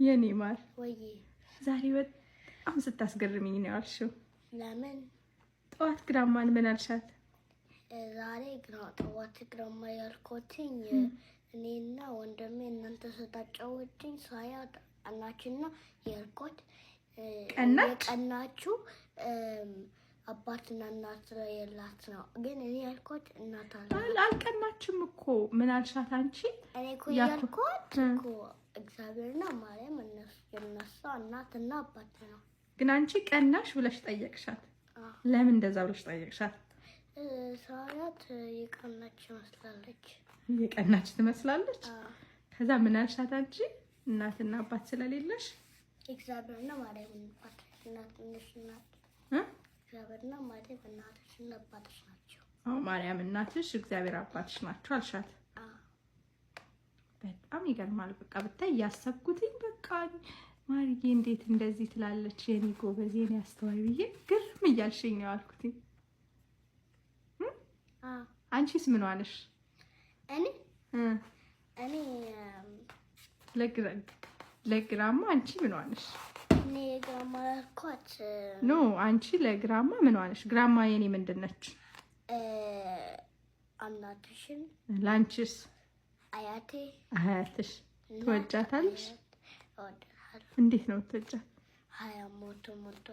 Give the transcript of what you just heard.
የኔ ማር ወይ ዛሬ በጣም ስታስገርሚኝ ነው ያልሽው። ለምን? ጠዋት ግራማን ምን አልሻት? ዛሬ ጠዋት ግራማ ያልኩትኝ እኔና ወንድሜ እናንተ ስታጫወቱኝ ሳያት አናችና ያልኩት ቀናችሁ አባትና እናት የላት ነው። ግን እኔ ያልኩት እናት አልቀናችም እኮ። ምን አልሻት አንቺ? እኔ እኮ ያልኩት እኮ እግዚአብሔርና ማርያም የነሱ እናትና አባት ነው። ግን አንቺ ቀናሽ ብለሽ ጠየቅሻት። ለምን እንደዛ ብለሽ ጠየቅሻት? ሳያት የቀናች ትመስላለች። የቀናች ትመስላለች? ከዛ ምን አልሻት አንቺ? እናትና አባት ስለሌለሽ እግዚአብሔርና ማርያም እናትና እግዚአብሔርና ማርያም እናትና አባትሽ ናቸው። ማርያም እናትሽ እግዚአብሔር አባትሽ ናቸው አልሻት። በጣም ይገርማል። በቃ ብታይ ያሰብኩትኝ በቃ ማርዬ እንዴት እንደዚህ ትላለች የኔ ጎበዝ የኔ አስተዋይ ብዬ ግርም እያልሽኝ ነው ያልኩትኝ። አንቺስ ምን ዋነሽ? እኔ ለግራማ አንቺ ምን ዋነሽ? እኔ ግራማ ያልኳት ኖ አንቺ ለግራማ ምን ዋነሽ? ግራማ የኔ ምንድነች? እናትሽን። ላንቺስ? አያትሽ ትወጃታለሽ? እንዴት ነው ትወጃት? ሞቶ